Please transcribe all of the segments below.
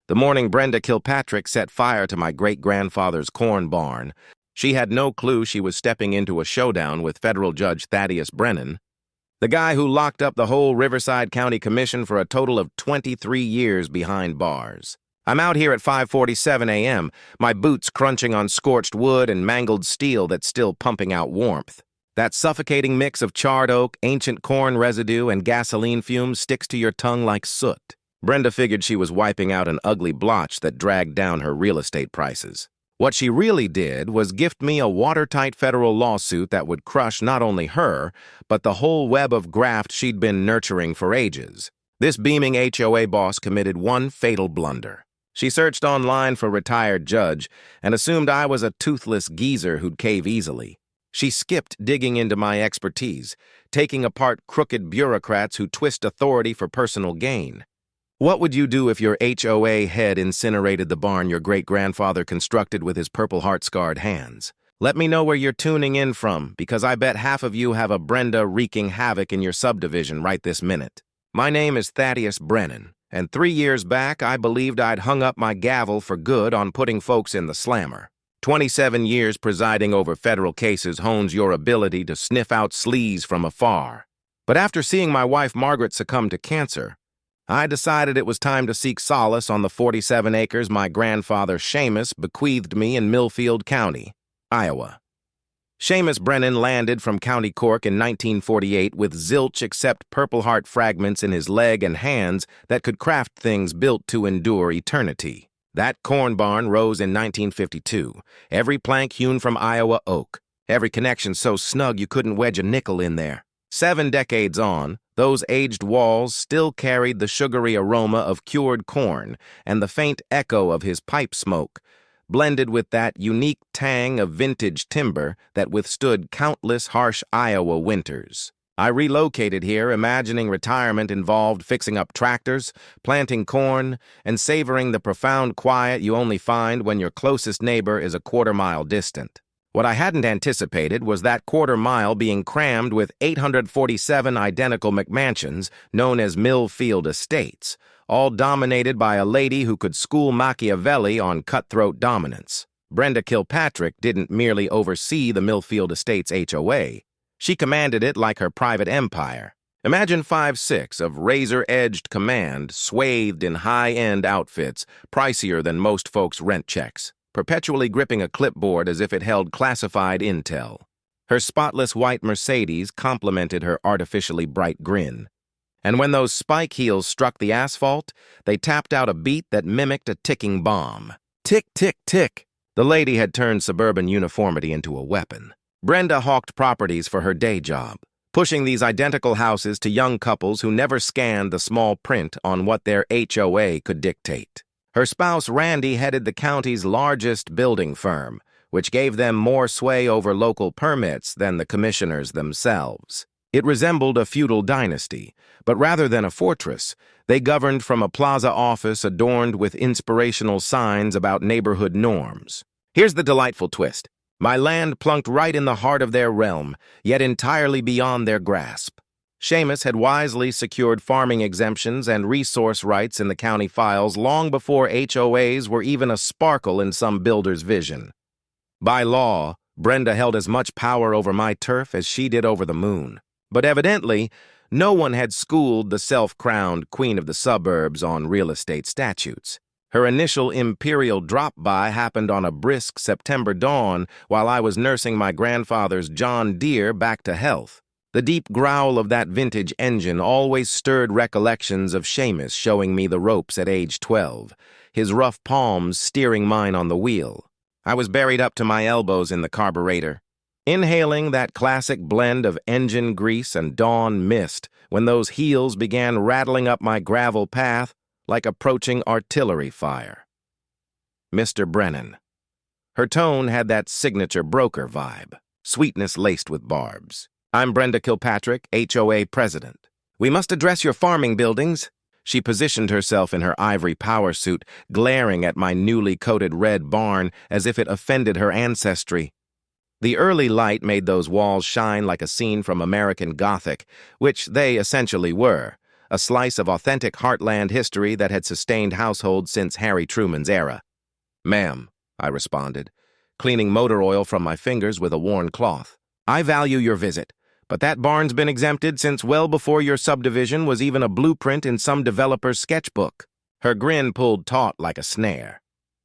The morning Brenda Kilpatrick set fire to my great-grandfather's corn barn, she had no clue she was stepping into a showdown with federal judge Thaddeus Brennan, the guy who locked up the whole Riverside County Commission for a total of 23 years behind bars. I'm out here at 5:47 a.m., my boots crunching on scorched wood and mangled steel that's still pumping out warmth. That suffocating mix of charred oak, ancient corn residue, and gasoline fumes sticks to your tongue like soot. Brenda figured she was wiping out an ugly blotch that dragged down her real estate prices. What she really did was gift me a watertight federal lawsuit that would crush not only her, but the whole web of graft she'd been nurturing for ages. This beaming HOA boss committed one fatal blunder. She searched online for retired judge and assumed I was a toothless geezer who'd cave easily. She skipped digging into my expertise, taking apart crooked bureaucrats who twist authority for personal gain. What would you do if your HOA head incinerated the barn your great-grandfather constructed with his Purple Heart-scarred hands? Let me know where you're tuning in from, because I bet half of you have a Brenda wreaking havoc in your subdivision right this minute. My name is Thaddeus Brennan, and 3 years back I believed I'd hung up my gavel for good on putting folks in the slammer. 27 years presiding over federal cases hones your ability to sniff out sleaze from afar. But after seeing my wife Margaret succumb to cancer, I decided it was time to seek solace on the 47 acres my grandfather Seamus bequeathed me in Millfield County, Iowa. Seamus Brennan landed from County Cork in 1948 with zilch except Purple Heart fragments in his leg and hands that could craft things built to endure eternity. That corn barn rose in 1952, every plank hewn from Iowa oak, every connection so snug you couldn't wedge a nickel in there. 7 decades on, those aged walls still carried the sugary aroma of cured corn and the faint echo of his pipe smoke, blended with that unique tang of vintage timber that withstood countless harsh Iowa winters. I relocated here imagining retirement involved fixing up tractors, planting corn, and savoring the profound quiet you only find when your closest neighbor is a quarter-mile distant. What I hadn't anticipated was that quarter-mile being crammed with 847 identical McMansions known as Millfield Estates, all dominated by a lady who could school Machiavelli on cutthroat dominance. Brenda Kilpatrick didn't merely oversee the Millfield Estates HOA. She commanded it like her private empire. Imagine 5'6" of razor-edged command swathed in high-end outfits, pricier than most folks' rent checks, perpetually gripping a clipboard as if it held classified intel. Her spotless white Mercedes complemented her artificially bright grin. And when those spike heels struck the asphalt, they tapped out a beat that mimicked a ticking bomb. Tick, tick, tick. The lady had turned suburban uniformity into a weapon. Brenda hawked properties for her day job, pushing these identical houses to young couples who never scanned the small print on what their HOA could dictate. Her spouse Randy headed the county's largest building firm, which gave them more sway over local permits than the commissioners themselves. It resembled a feudal dynasty, but rather than a fortress, they governed from a plaza office adorned with inspirational signs about neighborhood norms. Here's the delightful twist. My land plunked right in the heart of their realm, yet entirely beyond their grasp. Seamus had wisely secured farming exemptions and resource rights in the county files long before HOAs were even a sparkle in some builder's vision. By law, Brenda held as much power over my turf as she did over the moon. But evidently, no one had schooled the self-crowned queen of the suburbs on real estate statutes. Her initial imperial drop-by happened on a brisk September dawn while I was nursing my grandfather's John Deere back to health. The deep growl of that vintage engine always stirred recollections of Seamus showing me the ropes at age 12, his rough palms steering mine on the wheel. I was buried up to my elbows in the carburetor, inhaling that classic blend of engine grease and dawn mist when those heels began rattling up my gravel path like approaching artillery fire. Mr. Brennan. Her tone had that signature broker vibe, sweetness laced with barbs. I'm Brenda Kilpatrick, HOA president. We must address your farming buildings. She positioned herself in her ivory power suit, glaring at my newly coated red barn as if it offended her ancestry. The early light made those walls shine like a scene from American Gothic, which they essentially were. a slice of authentic heartland history that had sustained households since Harry Truman's era. "Ma'am," I responded, cleaning motor oil from my fingers with a worn cloth. "I value your visit, but that barn's been exempted since well before your subdivision was even a blueprint in some developer's sketchbook." Her grin pulled taut like a snare.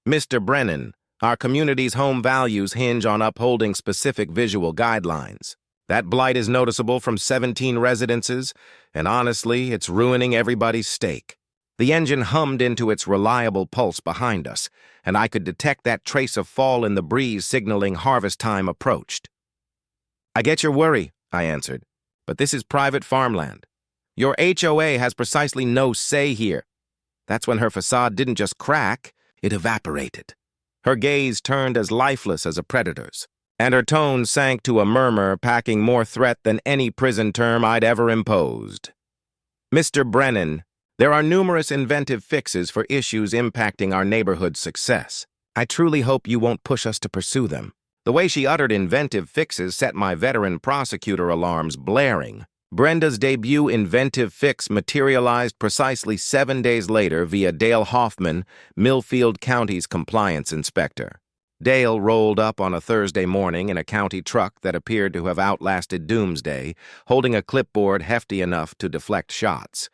"Mr. Brennan, our community's home values hinge on upholding specific visual guidelines. That blight is noticeable from 17 residences, and honestly, it's ruining everybody's steak." The engine hummed into its reliable pulse behind us, and I could detect that trace of fall in the breeze signaling harvest time approached. "I get your worry," I answered, "but this is private farmland. Your HOA has precisely no say here." That's when her facade didn't just crack, it evaporated. Her gaze turned as lifeless as a predator's, and her tone sank to a murmur packing more threat than any prison term I'd ever imposed. "Mr. Brennan, there are numerous inventive fixes for issues impacting our neighborhood's success. I truly hope you won't push us to pursue them." The way she uttered inventive fixes set my veteran prosecutor alarms blaring. Brenda's debut inventive fix materialized precisely 7 days later via Dale Hoffman, Millfield County's compliance inspector. Dale rolled up on a Thursday morning in a county truck that appeared to have outlasted doomsday, holding a clipboard hefty enough to deflect shots.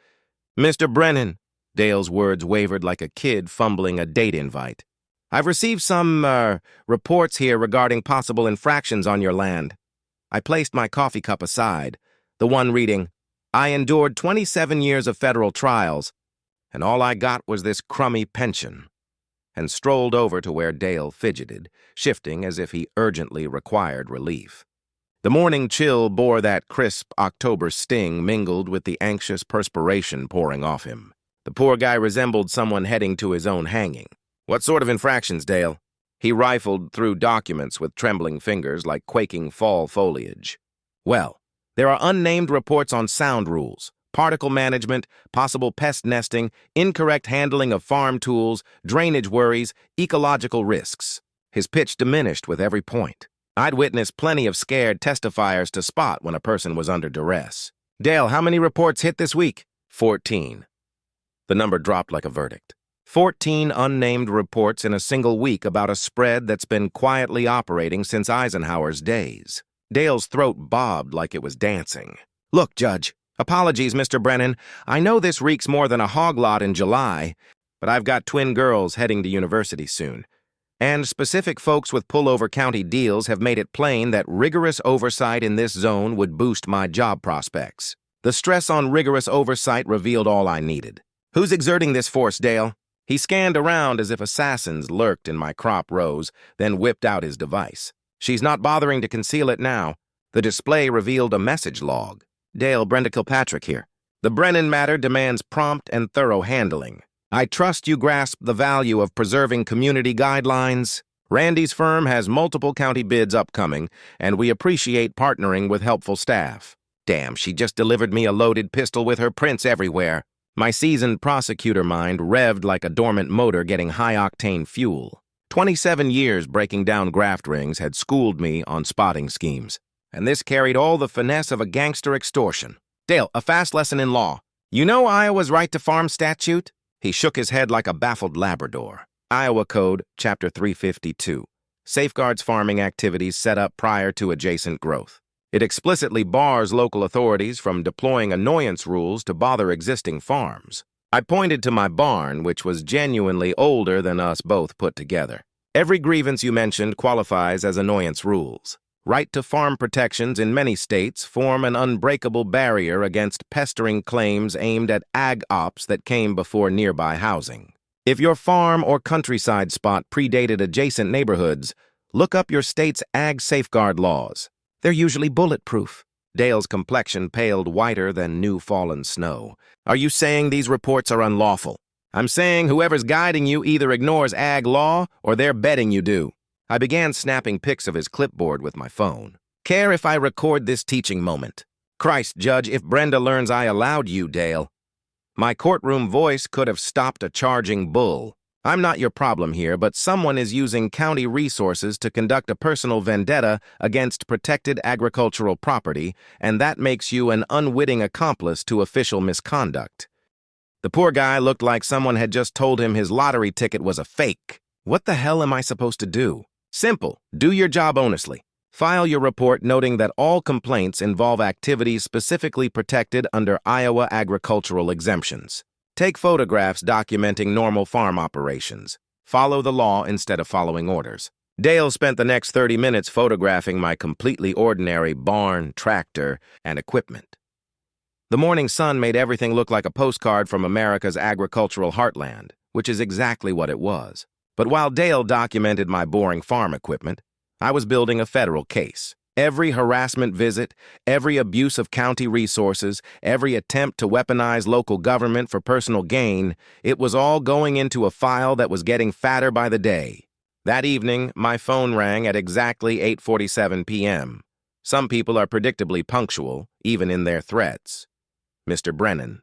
"Mr. Brennan," Dale's words wavered like a kid fumbling a date invite. "I've received some, reports here regarding possible infractions on your land." I placed my coffee cup aside, the one reading, "I endured 27 years of federal trials, and all I got was this crummy pension," and strolled over to where Dale fidgeted, shifting as if he urgently required relief. The morning chill bore that crisp October sting mingled with the anxious perspiration pouring off him. The poor guy resembled someone heading to his own hanging. "What sort of infractions, Dale?" He rifled through documents with trembling fingers like quaking fall foliage. "Well, there are unnamed reports on sound rules, particle management, possible pest nesting, incorrect handling of farm tools, drainage worries, ecological risks." His pitch diminished with every point. I'd witnessed plenty of scared testifiers to spot when a person was under duress. "Dale, how many reports hit this week?" 14. The number dropped like a verdict. 14 unnamed reports in a single week about a spread that's been quietly operating since Eisenhower's days. Dale's throat bobbed like it was dancing. "Look, Judge, apologies, Mr. Brennan. I know this reeks more than a hog lot in July, but I've got twin girls heading to university soon. And specific folks with pullover county deals have made it plain that rigorous oversight in this zone would boost my job prospects." The stress on rigorous oversight revealed all I needed. "Who's exerting this force, Dale?" He scanned around as if assassins lurked in my crop rows, then whipped out his device. "She's not bothering to conceal it now." The display revealed a message log. "Dale, Brenda Kilpatrick here. The Brennan matter demands prompt and thorough handling. I trust you grasp the value of preserving community guidelines. Randy's firm has multiple county bids upcoming, and we appreciate partnering with helpful staff." Damn, she just delivered me a loaded pistol with her prints everywhere. My seasoned prosecutor mind revved like a dormant motor getting high-octane fuel. 27 years breaking down graft rings had schooled me on spotting schemes, and this carried all the finesse of a gangster extortion. "Dale, a fast lesson in law. You know Iowa's right to farm statute?" He shook his head like a baffled Labrador. Iowa Code, Chapter 352. Safeguards farming activities set up prior to adjacent growth. It explicitly bars local authorities from deploying annoyance rules to bother existing farms. I pointed to my barn, which was genuinely older than us both put together. "Every grievance you mentioned qualifies as annoyance rules. Right to farm protections in many states form an unbreakable barrier against pestering claims aimed at ag ops that came before nearby housing. If your farm or countryside spot predated adjacent neighborhoods, look up your state's ag safeguard laws. They're usually bulletproof." Dale's complexion paled whiter than new fallen snow. "Are you saying these reports are unlawful?" "I'm saying whoever's guiding you either ignores ag law or they're betting you do." I began snapping pics of his clipboard with my phone. "Care if I record this teaching moment?" "Christ, Judge, if Brenda learns I allowed you, Dale." My courtroom voice could have stopped a charging bull. I'm not your problem here, but someone is using county resources to conduct a personal vendetta against protected agricultural property, and that makes you an unwitting accomplice to official misconduct. The poor guy looked like someone had just told him his lottery ticket was a fake. What the hell am I supposed to do? Simple. Do your job honestly. File your report noting that all complaints involve activities specifically protected under Iowa agricultural exemptions. Take photographs documenting normal farm operations. Follow the law instead of following orders. Dale spent the next 30 minutes photographing my completely ordinary barn, tractor, and equipment. The morning sun made everything look like a postcard from America's agricultural heartland, which is exactly what it was. But while Dale documented my boring farm equipment, I was building a federal case. Every harassment visit, every abuse of county resources, every attempt to weaponize local government for personal gain, it was all going into a file that was getting fatter by the day. That evening, my phone rang at exactly 8:47 p.m. Some people are predictably punctual, even in their threats. Mr. Brennan.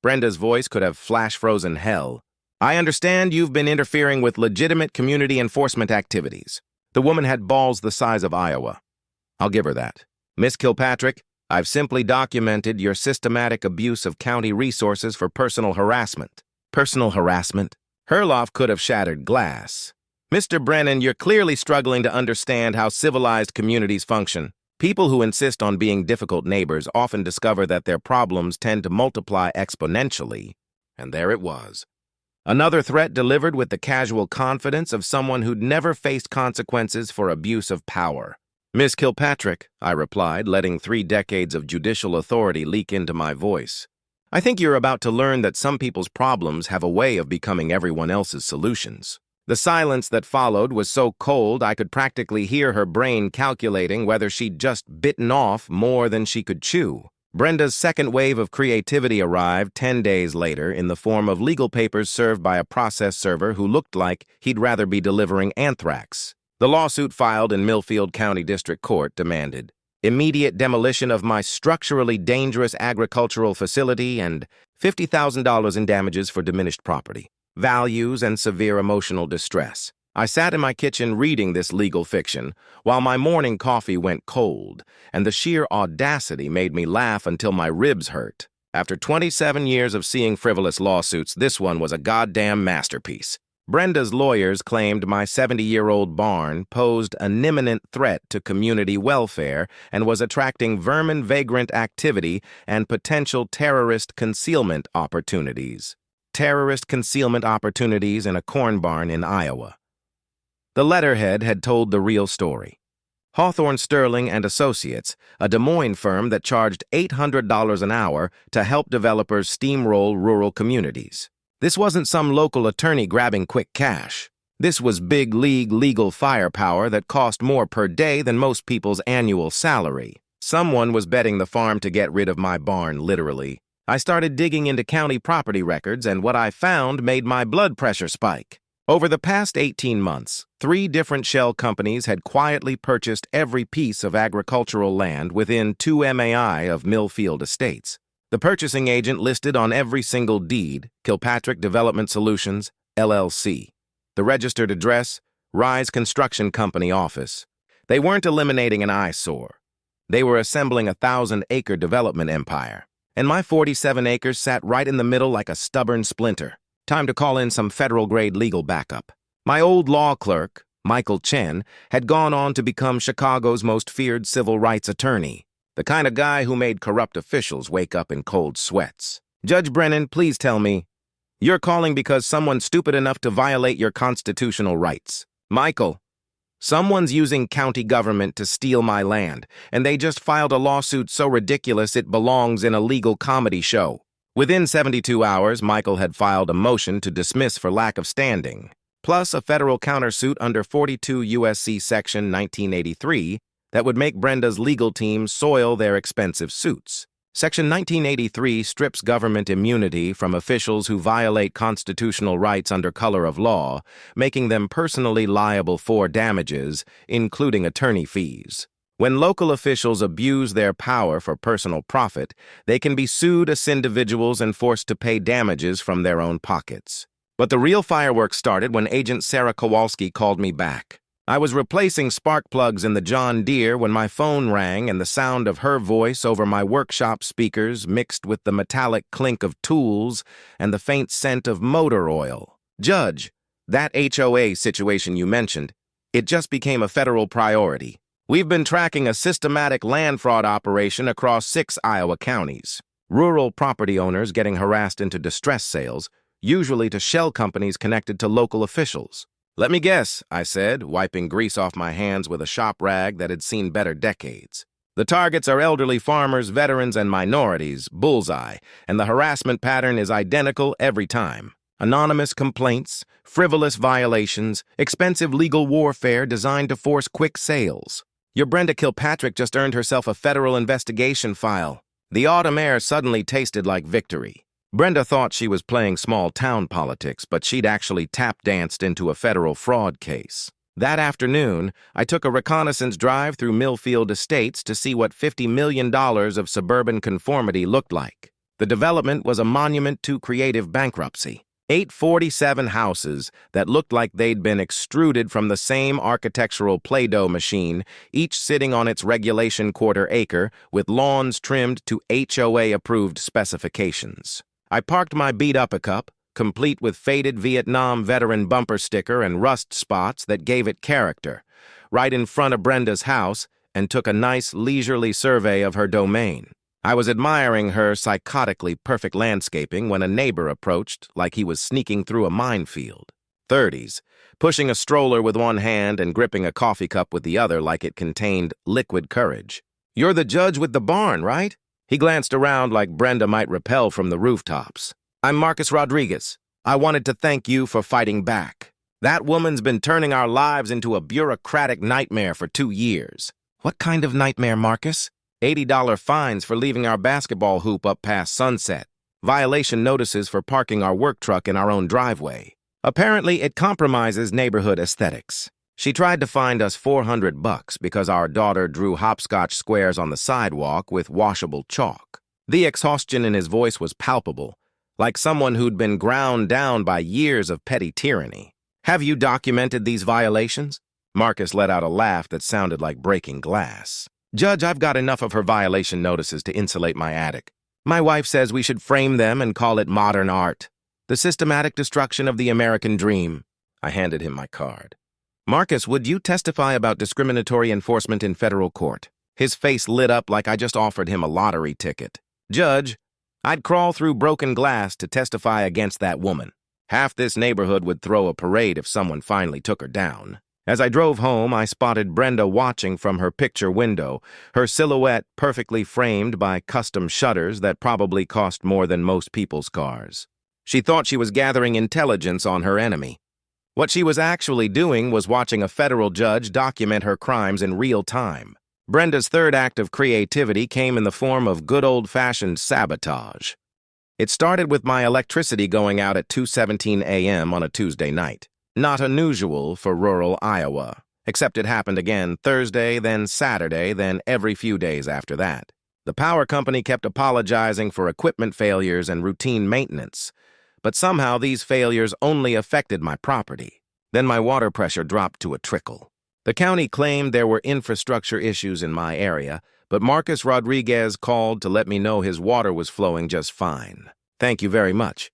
Brenda's voice could have flash-frozen hell. I understand you've been interfering with legitimate community enforcement activities. The woman had balls the size of Iowa. I'll give her that. Miss Kilpatrick, I've simply documented your systematic abuse of county resources for personal harassment. Personal harassment? Herloff could have shattered glass. Mr. Brennan, you're clearly struggling to understand how civilized communities function. People who insist on being difficult neighbors often discover that their problems tend to multiply exponentially. And there it was. Another threat delivered with the casual confidence of someone who'd never faced consequences for abuse of power. Miss Kilpatrick, I replied, letting 3 decades of judicial authority leak into my voice. I think you're about to learn that some people's problems have a way of becoming everyone else's solutions. The silence that followed was so cold I could practically hear her brain calculating whether she'd just bitten off more than she could chew. Brenda's second wave of creativity arrived 10 days later in the form of legal papers served by a process server who looked like he'd rather be delivering anthrax. The lawsuit filed in Millfield County District Court demanded immediate demolition of my structurally dangerous agricultural facility and $50,000 in damages for diminished property, values, and severe emotional distress. I sat in my kitchen reading this legal fiction while my morning coffee went cold, and the sheer audacity made me laugh until my ribs hurt. After 27 years of seeing frivolous lawsuits, this one was a goddamn masterpiece. Brenda's lawyers claimed my 70-year-old barn posed an imminent threat to community welfare and was attracting vermin-vagrant activity and potential terrorist concealment opportunities. Terrorist concealment opportunities in a corn barn in Iowa. The letterhead had told the real story. Hawthorne Sterling and Associates, a Des Moines firm that charged $800 an hour to help developers steamroll rural communities. This wasn't some local attorney grabbing quick cash. This was big league legal firepower that cost more per day than most people's annual salary. Someone was betting the farm to get rid of my barn, literally. I started digging into county property records, and what I found made my blood pressure spike. Over the past 18 months, 3 different shell companies had quietly purchased every piece of agricultural land within 2 MAI of Millfield Estates. The purchasing agent listed on every single deed, Kilpatrick Development Solutions, LLC. The registered address, Rise Construction Company office. They weren't eliminating an eyesore. They were assembling a 1,000-acre development empire. And my 47 acres sat right in the middle like a stubborn splinter. Time to call in some federal-grade legal backup. My old law clerk, Michael Chen, had gone on to become Chicago's most feared civil rights attorney, the kind of guy who made corrupt officials wake up in cold sweats. Judge Brennan, please tell me, you're calling because someone's stupid enough to violate your constitutional rights. Michael, someone's using county government to steal my land, and they just filed a lawsuit so ridiculous it belongs in a legal comedy show. Within 72 hours, Michael had filed a motion to dismiss for lack of standing, plus a federal countersuit under 42 U.S.C. Section 1983 that would make Brenda's legal team soil their expensive suits. Section 1983 strips government immunity from officials who violate constitutional rights under color of law, making them personally liable for damages, including attorney fees. When local officials abuse their power for personal profit, they can be sued as individuals and forced to pay damages from their own pockets. But the real fireworks started when Agent Sarah Kowalski called me back. I was replacing spark plugs in the John Deere when my phone rang, and the sound of her voice over my workshop speakers mixed with the metallic clink of tools and the faint scent of motor oil. "Judge, that HOA situation you mentioned, it just became a federal priority. We've been tracking a systematic land fraud operation across 6 Iowa counties. Rural property owners getting harassed into distress sales, usually to shell companies connected to local officials." "Let me guess," I said, wiping grease off my hands with a shop rag that had seen better decades. "The targets are elderly farmers, veterans, and minorities, bullseye, and the harassment pattern is identical every time. Anonymous complaints, frivolous violations, expensive legal warfare designed to force quick sales. Your Brenda Kilpatrick just earned herself a federal investigation file." The autumn air suddenly tasted like victory. Brenda thought she was playing small-town politics, but she'd actually tap-danced into a federal fraud case. That afternoon, I took a reconnaissance drive through Millfield Estates to see what $50 million of suburban conformity looked like. The development was a monument to creative bankruptcy. 847 houses that looked like they'd been extruded from the same architectural Play-Doh machine, each sitting on its regulation quarter-acre, with lawns trimmed to HOA-approved specifications. I parked my beat-up pickup, complete with faded Vietnam veteran bumper sticker and rust spots that gave it character, right in front of Brenda's house, and took a nice, leisurely survey of her domain. I was admiring her psychotically perfect landscaping when a neighbor approached like he was sneaking through a minefield. 30s, pushing a stroller with one hand and gripping a coffee cup with the other like it contained liquid courage. "You're the judge with the barn, right?" He glanced around like Brenda might repel from the rooftops. "I'm Marcus Rodriguez. I wanted to thank you for fighting back. That woman's been turning our lives into a bureaucratic nightmare for 2 years." "What kind of nightmare, Marcus?" $80 fines for leaving our basketball hoop up past sunset. Violation notices for parking our work truck in our own driveway. Apparently, it compromises neighborhood aesthetics. She tried to find us $400 because our daughter drew hopscotch squares on the sidewalk with washable chalk. The exhaustion in his voice was palpable, like someone who'd been ground down by years of petty tyranny. "Have you documented these violations?" Marcus let out a laugh that sounded like breaking glass. "Judge, I've got enough of her violation notices to insulate my attic. My wife says we should frame them and call it modern art. The systematic destruction of the American dream." I handed him my card. "Marcus, would you testify about discriminatory enforcement in federal court?" His face lit up like I just offered him a lottery ticket. "Judge, I'd crawl through broken glass to testify against that woman. Half this neighborhood would throw a parade if someone finally took her down." As I drove home, I spotted Brenda watching from her picture window, her silhouette perfectly framed by custom shutters that probably cost more than most people's cars. She thought she was gathering intelligence on her enemy. What she was actually doing was watching a federal judge document her crimes in real time. Brenda's third act of creativity came in the form of good old-fashioned sabotage. It started with my electricity going out at 2:17 a.m. on a Tuesday night. Not unusual for rural Iowa, except it happened again Thursday, then Saturday, then every few days after that. The power company kept apologizing for equipment failures and routine maintenance, but somehow these failures only affected my property. Then my water pressure dropped to a trickle. The county claimed there were infrastructure issues in my area, but Marcus Rodriguez called to let me know his water was flowing just fine. Thank you very much.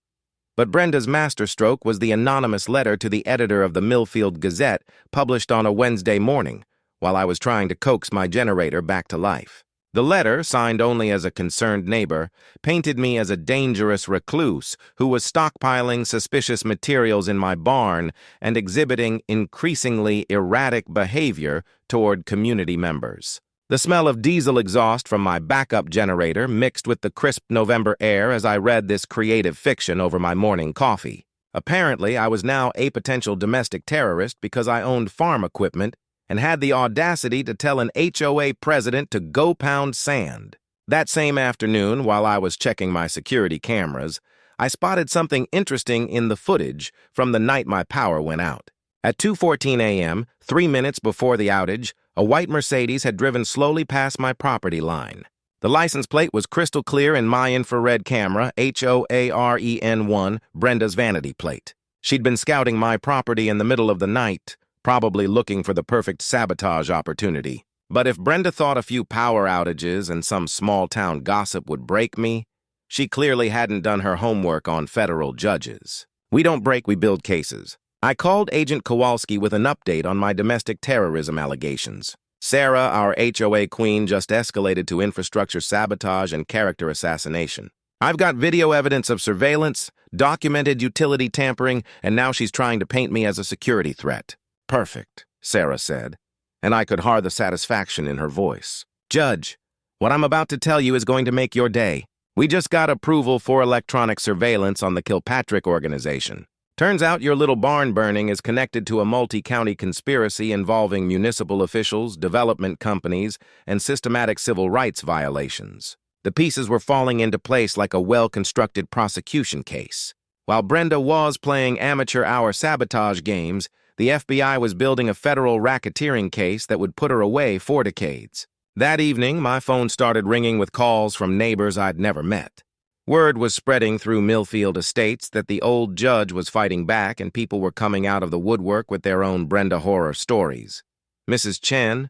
But Brenda's masterstroke was the anonymous letter to the editor of the Millfield Gazette published on a Wednesday morning while I was trying to coax my generator back to life. The letter, signed only as a concerned neighbor, painted me as a dangerous recluse who was stockpiling suspicious materials in my barn and exhibiting increasingly erratic behavior toward community members. The smell of diesel exhaust from my backup generator mixed with the crisp November air as I read this creative fiction over my morning coffee. Apparently, I was now a potential domestic terrorist because I owned farm equipment and had the audacity to tell an HOA president to go pound sand. That same afternoon, while I was checking my security cameras, I spotted something interesting in the footage from the night my power went out. At 2:14 a.m., 3 minutes before the outage, a white Mercedes had driven slowly past my property line. The license plate was crystal clear in my infrared camera, HOAREN1, Brenda's vanity plate. She'd been scouting my property in the middle of the night, probably looking for the perfect sabotage opportunity. But if Brenda thought a few power outages and some small-town gossip would break me, she clearly hadn't done her homework on federal judges. We don't break, we build cases. I called Agent Kowalski with an update on my domestic terrorism allegations. Sarah, our HOA queen, just escalated to infrastructure sabotage and character assassination. I've got video evidence of surveillance, documented utility tampering, and now she's trying to paint me as a security threat. Perfect, Sarah said, and I could hear the satisfaction in her voice. Judge, what I'm about to tell you is going to make your day. We just got approval for electronic surveillance on the Kilpatrick organization. Turns out your little barn burning is connected to a multi-county conspiracy involving municipal officials, development companies, and systematic civil rights violations. The pieces were falling into place like a well-constructed prosecution case. While Brenda was playing amateur hour sabotage games, the FBI was building a federal racketeering case that would put her away for decades. That evening, my phone started ringing with calls from neighbors I'd never met. Word was spreading through Millfield Estates that the old judge was fighting back and people were coming out of the woodwork with their own Brenda horror stories. Mrs. Chen,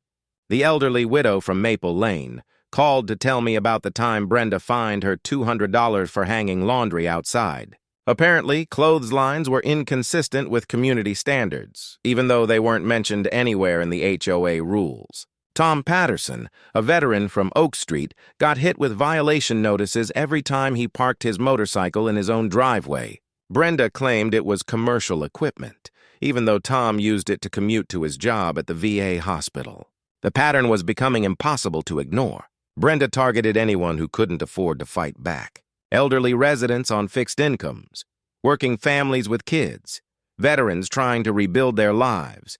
the elderly widow from Maple Lane, called to tell me about the time Brenda fined her $200 for hanging laundry outside. Apparently, clotheslines were inconsistent with community standards, even though they weren't mentioned anywhere in the HOA rules. Tom Patterson, a veteran from Oak Street, got hit with violation notices every time he parked his motorcycle in his own driveway. Brenda claimed it was commercial equipment, even though Tom used it to commute to his job at the VA hospital. The pattern was becoming impossible to ignore. Brenda targeted anyone who couldn't afford to fight back. Elderly residents on fixed incomes, working families with kids, veterans trying to rebuild their lives,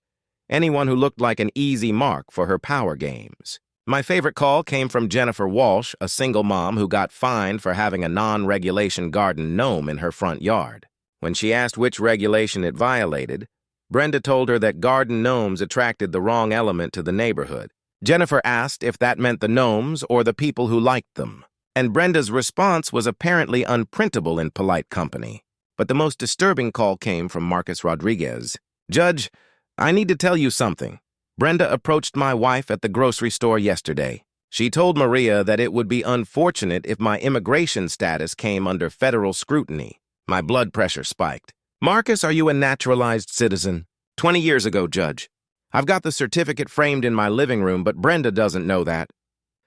anyone who looked like an easy mark for her power games. My favorite call came from Jennifer Walsh, a single mom who got fined for having a non-regulation garden gnome in her front yard. When she asked which regulation it violated, Brenda told her that garden gnomes attracted the wrong element to the neighborhood. Jennifer asked if that meant the gnomes or the people who liked them, and Brenda's response was apparently unprintable in polite company. But the most disturbing call came from Marcus Rodriguez. Judge, I need to tell you something. Brenda approached my wife at the grocery store yesterday. She told Maria that it would be unfortunate if my immigration status came under federal scrutiny. My blood pressure spiked. Marcus, are you a naturalized citizen? 20 years ago, Judge. I've got the certificate framed in my living room, but Brenda doesn't know that.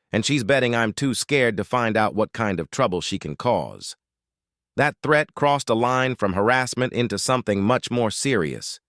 And she's betting I'm too scared to find out what kind of trouble she can cause. That threat crossed a line from harassment into something much more serious.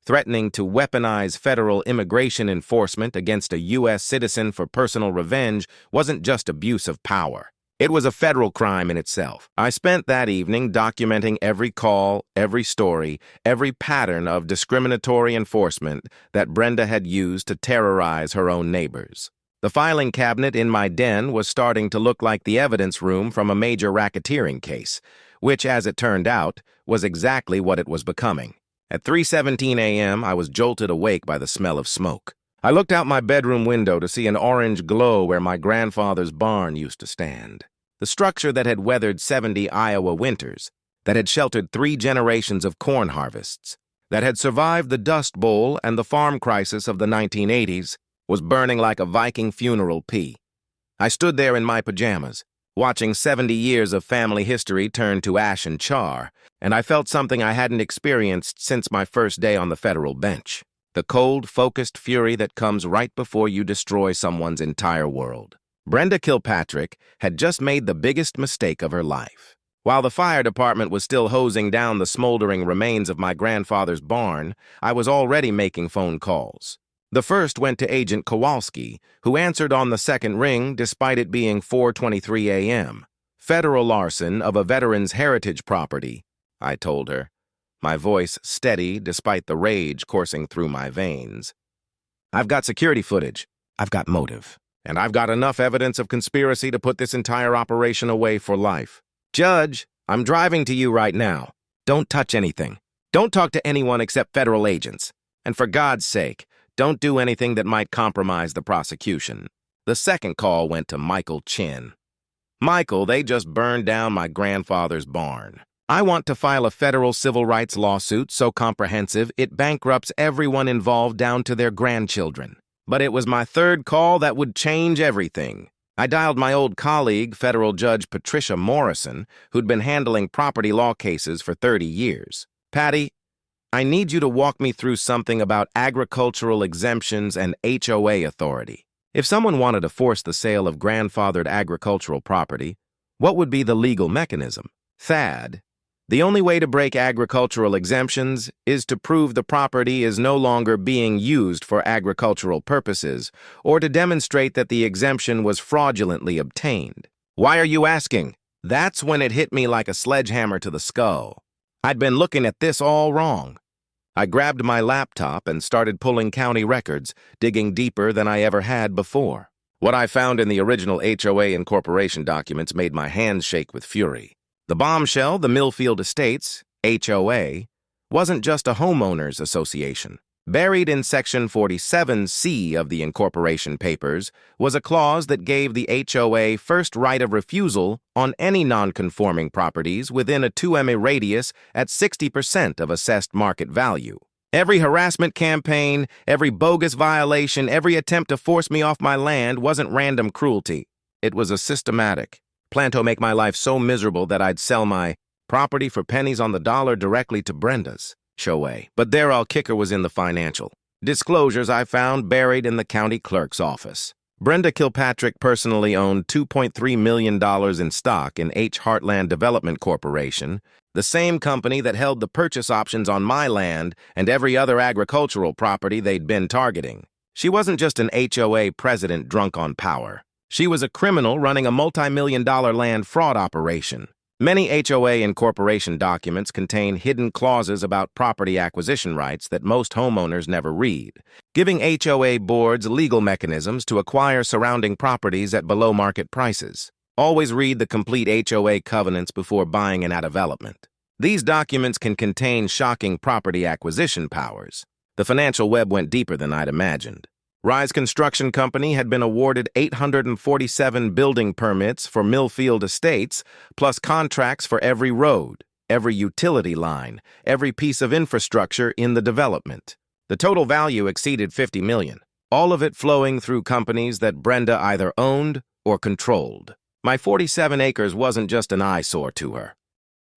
Threatening to weaponize federal immigration enforcement against a U.S. citizen for personal revenge wasn't just abuse of power. It was a federal crime in itself. I spent that evening documenting every call, every story, every pattern of discriminatory enforcement that Brenda had used to terrorize her own neighbors. The filing cabinet in my den was starting to look like the evidence room from a major racketeering case, which, as it turned out, was exactly what it was becoming. At 3:17 a.m., I was jolted awake by the smell of smoke. I looked out my bedroom window to see an orange glow where my grandfather's barn used to stand. The structure that had weathered 70 Iowa winters, that had sheltered 3 generations of corn harvests, that had survived the Dust Bowl and the farm crisis of the 1980s, was burning like a Viking funeral pea. I stood there in my pajamas, watching 70 years of family history turn to ash and char, and I felt something I hadn't experienced since my first day on the federal bench. The cold, focused fury that comes right before you destroy someone's entire world. Brenda Kilpatrick had just made the biggest mistake of her life. While the fire department was still hosing down the smoldering remains of my grandfather's barn, I was already making phone calls. The first went to Agent Kowalski, who answered on the second ring despite it being 4:23 a.m. Federal arson of a veteran's heritage property, I told her, my voice steady despite the rage coursing through my veins. I've got security footage, I've got motive, and I've got enough evidence of conspiracy to put this entire operation away for life. Judge, I'm driving to you right now. Don't touch anything. Don't talk to anyone except federal agents. And for God's sake, don't do anything that might compromise the prosecution. The second call went to Michael Chin. Michael, they just burned down my grandfather's barn. I want to file a federal civil rights lawsuit so comprehensive it bankrupts everyone involved down to their grandchildren. But it was my third call that would change everything. I dialed my old colleague, federal judge Patricia Morrison, who'd been handling property law cases for 30 years. Patty, I need you to walk me through something about agricultural exemptions and HOA authority. If someone wanted to force the sale of grandfathered agricultural property, what would be the legal mechanism? Thad, the only way to break agricultural exemptions is to prove the property is no longer being used for agricultural purposes, or to demonstrate that the exemption was fraudulently obtained. Why are you asking? That's when it hit me like a sledgehammer to the skull. I'd been looking at this all wrong. I grabbed my laptop and started pulling county records, digging deeper than I ever had before. What I found in the original HOA incorporation documents made my hands shake with fury. The bombshell, the Millfield Estates, HOA, wasn't just a homeowners association. Buried in Section 47C of the incorporation papers was a clause that gave the HOA first right of refusal on any non-conforming properties within a 2 MA radius at 60% of assessed market value. Every harassment campaign, every bogus violation, every attempt to force me off my land wasn't random cruelty. It was a systematic plan to make my life so miserable that I'd sell my property for pennies on the dollar directly to Brenda's HOA. But their all kicker was in the financial disclosures I found buried in the county clerk's office. Brenda Kilpatrick personally owned $2.3 million in stock in H. Heartland Development Corporation, the same company that held the purchase options on my land and every other agricultural property they'd been targeting. She wasn't just an HOA president drunk on power. She was a criminal running a multi-million-dollar land fraud operation. Many HOA incorporation documents contain hidden clauses about property acquisition rights that most homeowners never read, giving HOA boards legal mechanisms to acquire surrounding properties at below-market prices. Always read the complete HOA covenants before buying in a development. These documents can contain shocking property acquisition powers. The financial web went deeper than I'd imagined. Rise Construction Company had been awarded 847 building permits for Millfield Estates, plus contracts for every road, every utility line, every piece of infrastructure in the development. The total value exceeded $50 million, all of it flowing through companies that Brenda either owned or controlled. My 47 acres wasn't just an eyesore to her.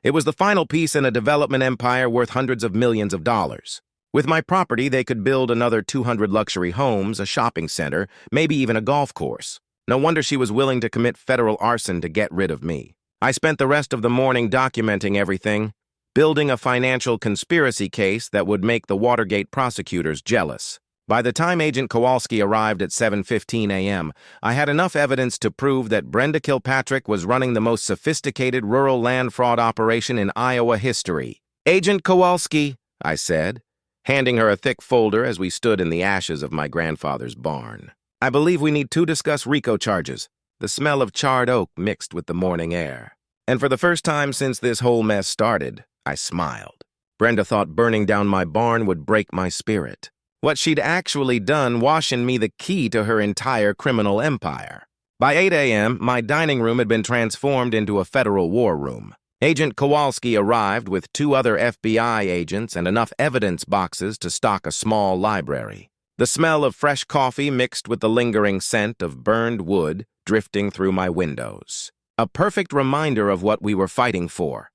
It was the final piece in a development empire worth hundreds of millions of dollars. With my property, they could build another 200 luxury homes, a shopping center, maybe even a golf course. No wonder she was willing to commit federal arson to get rid of me. I spent the rest of the morning documenting everything, building a financial conspiracy case that would make the Watergate prosecutors jealous. By the time Agent Kowalski arrived at 7:15 a.m., I had enough evidence to prove that Brenda Kilpatrick was running the most sophisticated rural land fraud operation in Iowa history. "Agent Kowalski," I said, handing her a thick folder as we stood in the ashes of my grandfather's barn. "I believe we need to discuss RICO charges." The smell of charred oak mixed with the morning air. And for the first time since this whole mess started, I smiled. Brenda thought burning down my barn would break my spirit. What she'd actually done washing me the key to her entire criminal empire. By 8 a.m., my dining room had been transformed into a federal war room. Agent Kowalski arrived with 2 other FBI agents and enough evidence boxes to stock a small library. The smell of fresh coffee mixed with the lingering scent of burned wood drifting through my windows. A perfect reminder of what we were fighting for.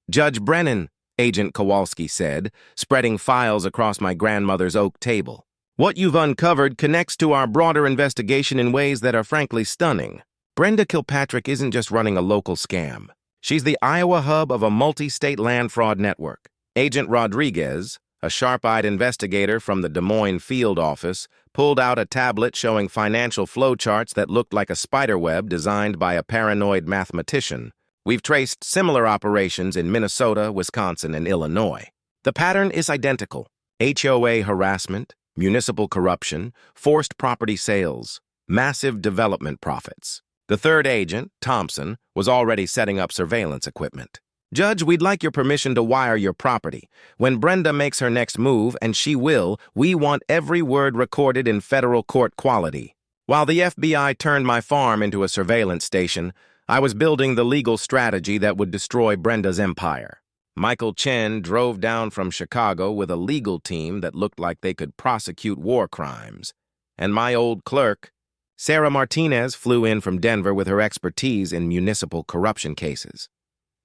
"Judge Brennan," Agent Kowalski said, spreading files across my grandmother's oak table. "What you've uncovered connects to our broader investigation in ways that are frankly stunning. Brenda Kilpatrick isn't just running a local scam. She's the Iowa hub of a multi-state land fraud network. Agent Rodriguez, a sharp-eyed investigator from the Des Moines field office, pulled out a tablet showing financial flowcharts that looked like a spiderweb designed by a paranoid mathematician. We've traced similar operations in Minnesota, Wisconsin, and Illinois. The pattern is identical. HOA harassment, municipal corruption, forced property sales, massive development profits. The third agent, Thompson, was already setting up surveillance equipment. "Judge, we'd like your permission to wire your property. When Brenda makes her next move, and she will, we want every word recorded in federal court quality." While the FBI turned my farm into a surveillance station, I was building the legal strategy that would destroy Brenda's empire. Michael Chen drove down from Chicago with a legal team that looked like they could prosecute war crimes. And my old clerk, Sarah Martinez, flew in from Denver with her expertise in municipal corruption cases.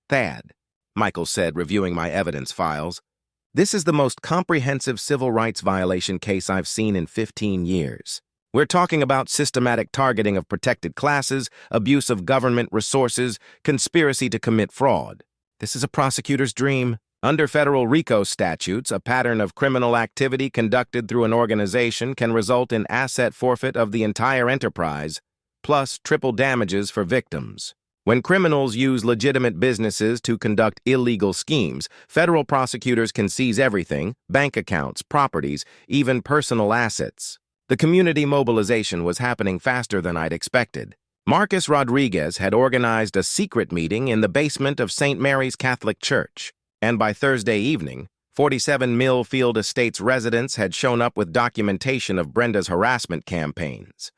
"Thad," Michael said, reviewing my evidence files, "this is the most comprehensive civil rights violation case I've seen in 15 years. We're talking about systematic targeting of protected classes, abuse of government resources, conspiracy to commit fraud. This is a prosecutor's dream. Under federal RICO statutes, a pattern of criminal activity conducted through an organization can result in asset forfeit of the entire enterprise, plus triple damages for victims. When criminals use legitimate businesses to conduct illegal schemes, federal prosecutors can seize everything: bank accounts, properties, even personal assets." The community mobilization was happening faster than I'd expected. Marcus Rodriguez had organized a secret meeting in the basement of St. Mary's Catholic Church, and by Thursday evening, 47 Millfield Estates residents had shown up with documentation of Brenda's harassment campaigns.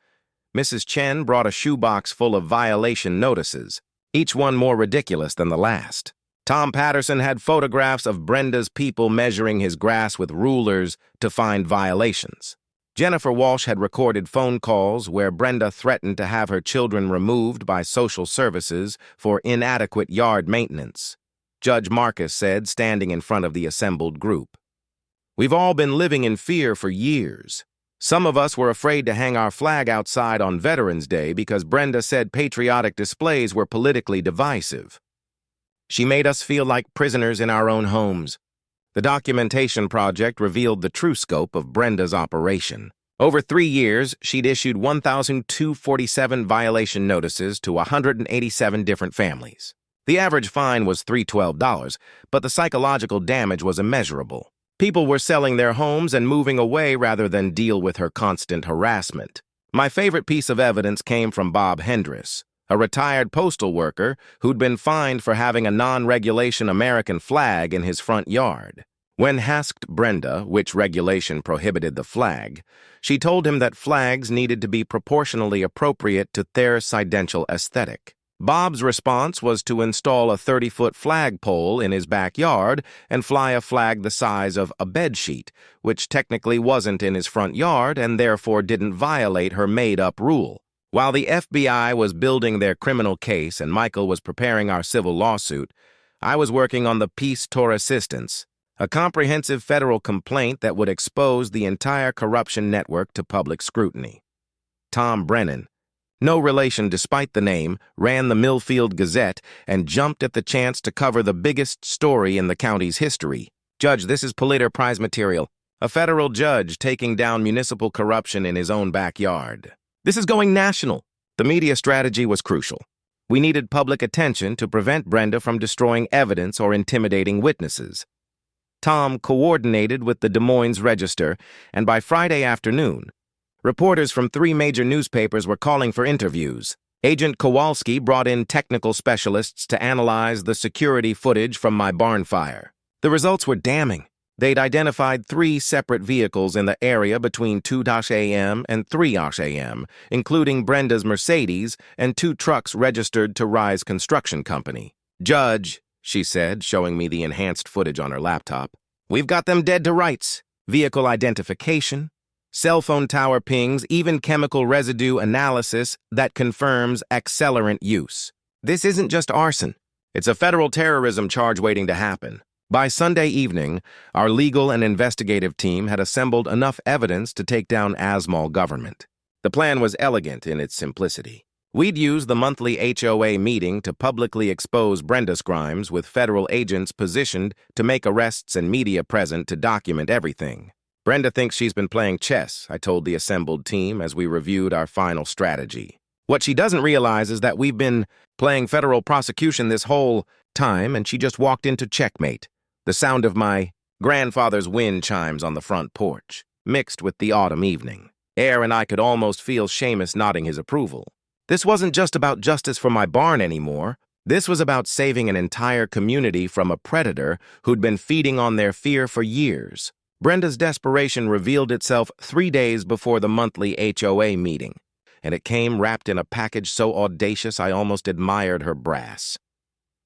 Mrs. Chen brought a shoebox full of violation notices, each one more ridiculous than the last. Tom Patterson had photographs of Brenda's people measuring his grass with rulers to find violations. Jennifer Walsh had recorded phone calls where Brenda threatened to have her children removed by social services for inadequate yard maintenance. Judge Marcus said, standing in front of the assembled group, "We've all been living in fear for years. Some of us were afraid to hang our flag outside on Veterans Day because Brenda said patriotic displays were politically divisive. She made us feel like prisoners in our own homes." The documentation project revealed the true scope of Brenda's operation. Over 3 years, she'd issued 1,247 violation notices to 187 different families. The average fine was $312, but the psychological damage was immeasurable. People were selling their homes and moving away rather than deal with her constant harassment. My favorite piece of evidence came from Bob Hendris, a retired postal worker who'd been fined for having a non-regulation American flag in his front yard. When asked Brenda which regulation prohibited the flag, she told him that flags needed to be proportionally appropriate to their residential aesthetic. Bob's response was to install a 30-foot flagpole in his backyard and fly a flag the size of a bedsheet, which technically wasn't in his front yard and therefore didn't violate her made-up rule. While the FBI was building their criminal case and Michael was preparing our civil lawsuit, I was working on the Peace Tour Assistance, a comprehensive federal complaint that would expose the entire corruption network to public scrutiny. Tom Brennan, no relation despite the name, ran the Millfield Gazette and jumped at the chance to cover the biggest story in the county's history. "Judge, this is Pulitzer Prize material. A federal judge taking down municipal corruption in his own backyard. This is going national." The media strategy was crucial. We needed public attention to prevent Brenda from destroying evidence or intimidating witnesses. Tom coordinated with the Des Moines Register, and by Friday afternoon, reporters from 3 major newspapers were calling for interviews. Agent Kowalski brought in technical specialists to analyze the security footage from my barn fire. The results were damning. They'd identified 3 separate vehicles in the area between 2 a.m. and 3 a.m., including Brenda's Mercedes and 2 trucks registered to Rise Construction Company. "Judge," she said, showing me the enhanced footage on her laptop, "we've got them dead to rights. Vehicle identification, cell phone tower pings, even chemical residue analysis that confirms accelerant use. This isn't just arson. It's a federal terrorism charge waiting to happen." By Sunday evening, our legal and investigative team had assembled enough evidence to take down Asmal government. The plan was elegant in its simplicity. We'd use the monthly HOA meeting to publicly expose Brenda's crimes with federal agents positioned to make arrests and media present to document everything. "Brenda thinks she's been playing chess," I told the assembled team as we reviewed our final strategy. "What she doesn't realize is that we've been playing federal prosecution this whole time, and she just walked into checkmate." The sound of my grandfather's wind chimes on the front porch, mixed with the autumn evening. Air and I could almost feel Seamus nodding his approval. This wasn't just about justice for my barn anymore. This was about saving an entire community from a predator who'd been feeding on their fear for years. Brenda's desperation revealed itself 3 days before the monthly HOA meeting. and it came wrapped in a package so audacious I almost admired her brass.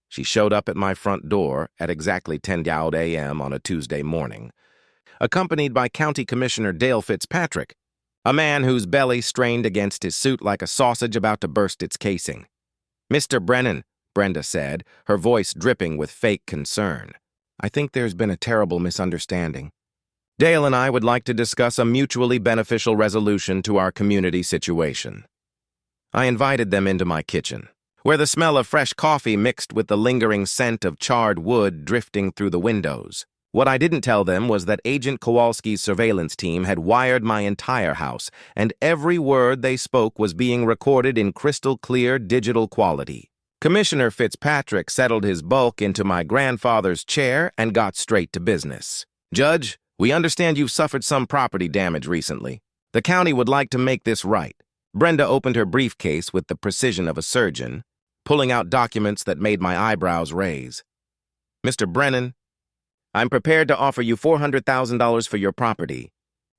She showed up at my front door at exactly 10 a.m. on a Tuesday morning, accompanied by County Commissioner Dale Fitzpatrick, a man whose belly strained against his suit like a sausage about to burst its casing. "Mr. Brennan," Brenda said, her voice dripping with fake concern. "I think there's been a terrible misunderstanding. Dale and I would like to discuss a mutually beneficial resolution to our community situation." I invited them into my kitchen, where the smell of fresh coffee mixed with the lingering scent of charred wood drifting through the windows. What I didn't tell them was that Agent Kowalski's surveillance team had wired my entire house, and every word they spoke was being recorded in crystal-clear digital quality. Commissioner Fitzpatrick settled his bulk into my grandfather's chair and got straight to business. "Judge, we understand you've suffered some property damage recently. The county would like to make this right." Brenda opened her briefcase with the precision of a surgeon, pulling out documents that made my eyebrows raise. "Mr. Brennan, I'm prepared to offer you $400,000 for your property.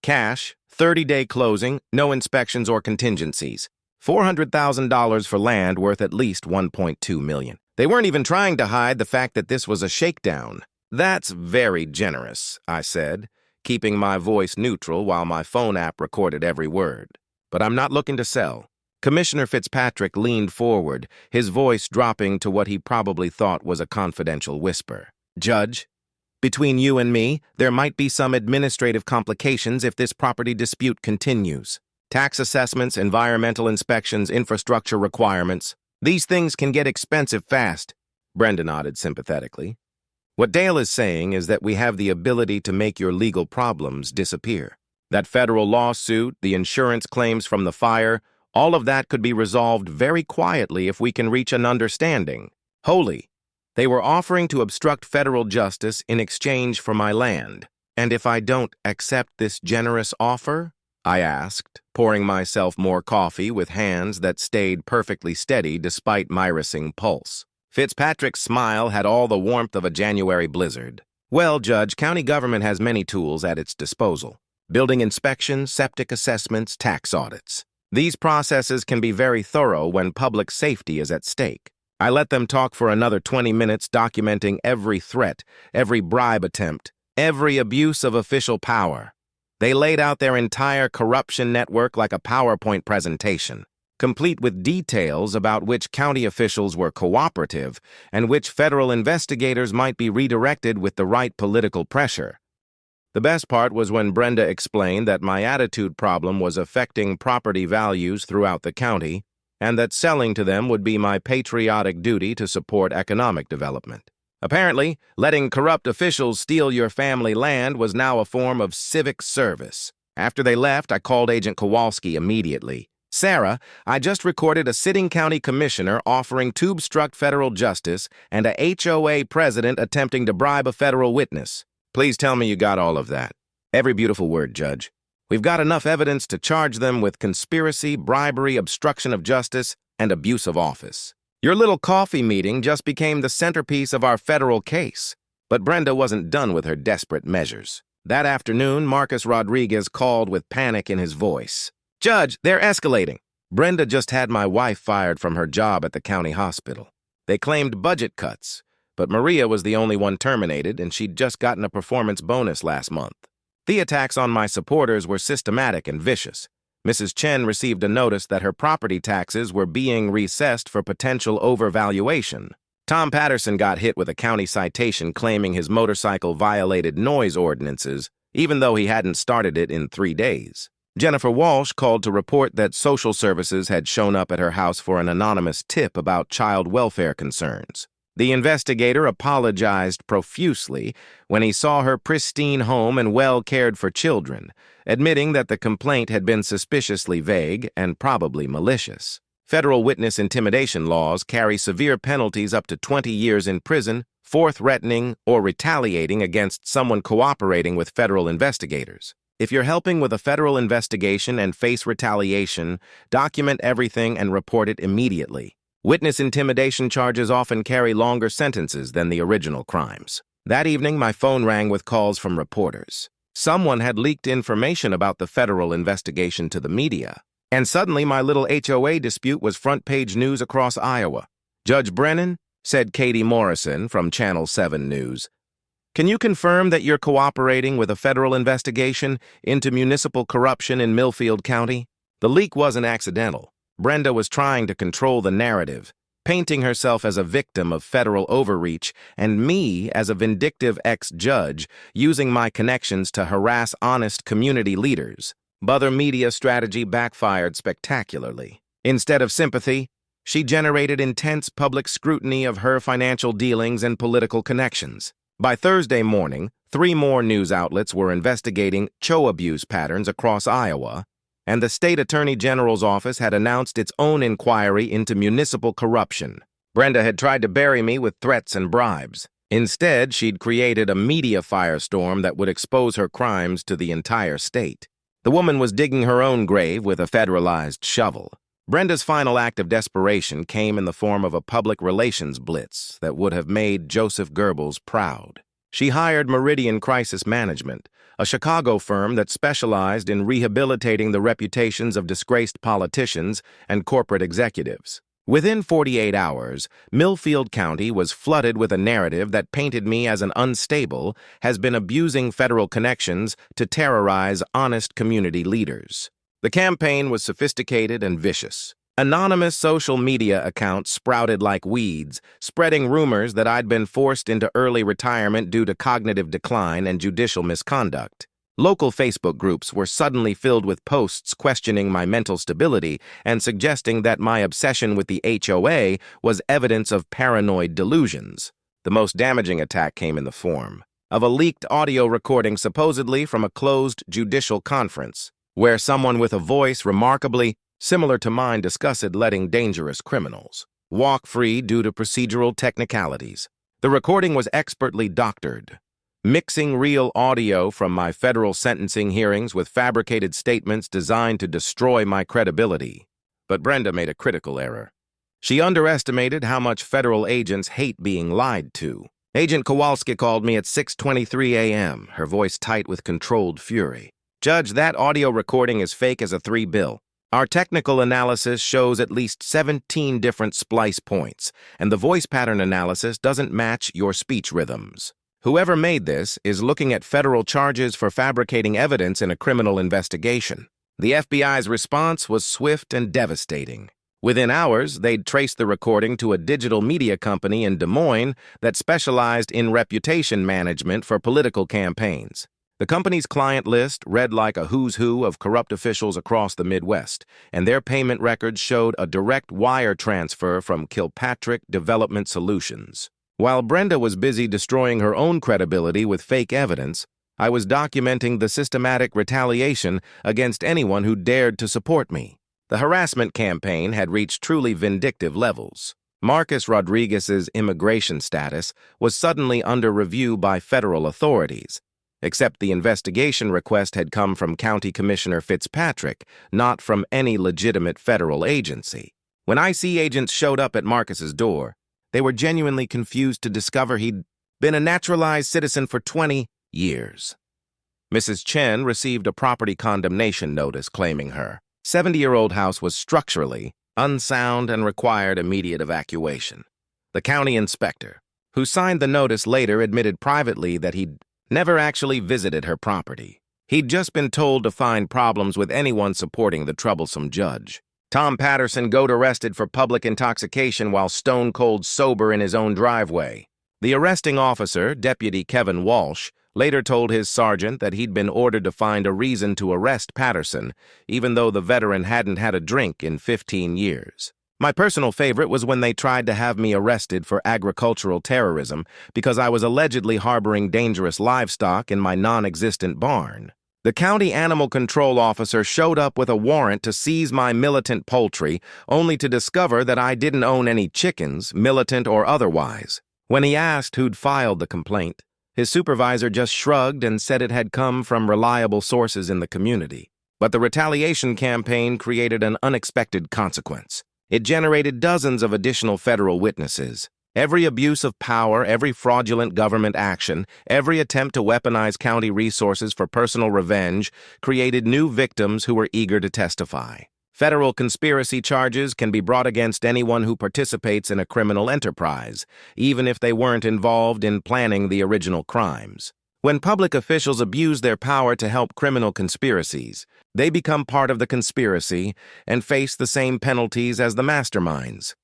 Cash, 30-day closing, no inspections or contingencies. $400,000 for land worth at least $1.2 million. They weren't even trying to hide the fact that this was a shakedown. "That's very generous," I said, keeping my voice neutral while my phone app recorded every word. "But I'm not looking to sell." Commissioner Fitzpatrick leaned forward, his voice dropping to what he probably thought was a confidential whisper. "Judge, between you and me, there might be some administrative complications if this property dispute continues. Tax assessments, environmental inspections, infrastructure requirements. These things can get expensive fast." Brenda nodded sympathetically. "What Dale is saying is that we have the ability to make your legal problems disappear. That federal lawsuit, the insurance claims from the fire, all of that could be resolved very quietly if we can reach an understanding. Wholly. They were offering to obstruct federal justice in exchange for my land. And if I don't accept this generous offer?" I asked, pouring myself more coffee with hands that stayed perfectly steady despite my racing pulse. Fitzpatrick's smile had all the warmth of a January blizzard. "Well, Judge, county government has many tools at its disposal. Building inspections, septic assessments, tax audits. These processes can be very thorough when public safety is at stake." I let them talk for another 20 minutes, documenting every threat, every bribe attempt, every abuse of official power. They laid out their entire corruption network like a PowerPoint presentation, complete with details about which county officials were cooperative and which federal investigators might be redirected with the right political pressure. The best part was when Brenda explained that my attitude problem was affecting property values throughout the county, and that selling to them would be my patriotic duty to support economic development. Apparently, letting corrupt officials steal your family land was now a form of civic service. After they left, I called Agent Kowalski immediately. "Sarah, I just recorded a sitting county commissioner offering to obstruct federal justice and a HOA president attempting to bribe a federal witness. Please tell me you got all of that." "Every beautiful word, Judge. We've got enough evidence to charge them with conspiracy, bribery, obstruction of justice, and abuse of office. Your little coffee meeting just became the centerpiece of our federal case." But Brenda wasn't done with her desperate measures. That afternoon, Marcus Rodriguez called with panic in his voice. "Judge, they're escalating." Brenda just had my wife fired from her job at the county hospital. They claimed budget cuts, but Maria was the only one terminated, and she'd just gotten a performance bonus last month. The attacks on my supporters were systematic and vicious. Mrs. Chen received a notice that her property taxes were being reassessed for potential overvaluation. Tom Patterson got hit with a county citation claiming his motorcycle violated noise ordinances, even though he hadn't started it in 3 days. Jennifer Walsh called to report that social services had shown up at her house for an anonymous tip about child welfare concerns. The investigator apologized profusely when he saw her pristine home and well-cared-for children, admitting that the complaint had been suspiciously vague and probably malicious. Federal witness intimidation laws carry severe penalties up to 20 years in prison for threatening or retaliating against someone cooperating with federal investigators. If you're helping with a federal investigation and face retaliation, document everything and report it immediately. Witness intimidation charges often carry longer sentences than the original crimes. That evening, my phone rang with calls from reporters. Someone had leaked information about the federal investigation to the media. And suddenly my little HOA dispute was front-page news across Iowa. "Judge Brennan," said Katie Morrison from Channel 7 News, "can you confirm that you're cooperating with a federal investigation into municipal corruption in Millfield County?" The leak wasn't accidental. Brenda was trying to control the narrative, painting herself as a victim of federal overreach and me as a vindictive ex-judge using my connections to harass honest community leaders. But her media strategy backfired spectacularly. Instead of sympathy, she generated intense public scrutiny of her financial dealings and political connections. By Thursday morning, 3 more news outlets were investigating HOA abuse patterns across Iowa, and the state attorney general's office had announced its own inquiry into municipal corruption. Brenda had tried to bury me with threats and bribes. Instead, she'd created a media firestorm that would expose her crimes to the entire state. The woman was digging her own grave with a federalized shovel. Brenda's final act of desperation came in the form of a public relations blitz that would have made Joseph Goebbels proud. She hired Meridian Crisis Management, a Chicago firm that specialized in rehabilitating the reputations of disgraced politicians and corporate executives. Within 48 hours, Millfield County was flooded with a narrative that painted me as an unstable, has been abusing federal connections to terrorize honest community leaders. The campaign was sophisticated and vicious. Anonymous social media accounts sprouted like weeds, spreading rumors that I'd been forced into early retirement due to cognitive decline and judicial misconduct. Local Facebook groups were suddenly filled with posts questioning my mental stability and suggesting that my obsession with the HOA was evidence of paranoid delusions. The most damaging attack came in the form of a leaked audio recording supposedly from a closed judicial conference, where someone with a voice remarkably similar to mine discussed letting dangerous criminals walk free due to procedural technicalities. The recording was expertly doctored, mixing real audio from my federal sentencing hearings with fabricated statements designed to destroy my credibility. But Brenda made a critical error. She underestimated how much federal agents hate being lied to. Agent Kowalski called me at 6:23 a.m., her voice tight with controlled fury. "Judge, that audio recording is fake as a 3 bill. Our technical analysis shows at least 17 different splice points, and the voice pattern analysis doesn't match your speech rhythms. Whoever made this is looking at federal charges for fabricating evidence in a criminal investigation." The FBI's response was swift and devastating. Within hours, they'd traced the recording to a digital media company in Des Moines that specialized in reputation management for political campaigns. The company's client list read like a who's who of corrupt officials across the Midwest, and their payment records showed a direct wire transfer from Kilpatrick Development Solutions. While Brenda was busy destroying her own credibility with fake evidence, I was documenting the systematic retaliation against anyone who dared to support me. The harassment campaign had reached truly vindictive levels. Marcus Rodriguez's immigration status was suddenly under review by federal authorities, except the investigation request had come from County Commissioner Fitzpatrick, not from any legitimate federal agency. When IC agents showed up at Marcus's door, they were genuinely confused to discover he'd been a naturalized citizen for 20 years. Mrs. Chen received a property condemnation notice claiming her 70-year-old house was structurally unsound and required immediate evacuation. The county inspector, who signed the notice, later admitted privately that he'd never actually visited her property. He'd just been told to find problems with anyone supporting the troublesome judge. Tom Patterson got arrested for public intoxication while stone-cold sober in his own driveway. The arresting officer, Deputy Kevin Walsh, later told his sergeant that he'd been ordered to find a reason to arrest Patterson, even though the veteran hadn't had a drink in 15 years. My personal favorite was when they tried to have me arrested for agricultural terrorism because I was allegedly harboring dangerous livestock in my non-existent barn. The county animal control officer showed up with a warrant to seize my militant poultry, only to discover that I didn't own any chickens, militant or otherwise. When he asked who'd filed the complaint, his supervisor just shrugged and said it had come from reliable sources in the community. But the retaliation campaign created an unexpected consequence. It generated dozens of additional federal witnesses. Every abuse of power, every fraudulent government action, every attempt to weaponize county resources for personal revenge created new victims who were eager to testify. Federal conspiracy charges can be brought against anyone who participates in a criminal enterprise, even if they weren't involved in planning the original crimes. When public officials abuse their power to help criminal conspiracies, they become part of the conspiracy and face the same penalties as the masterminds.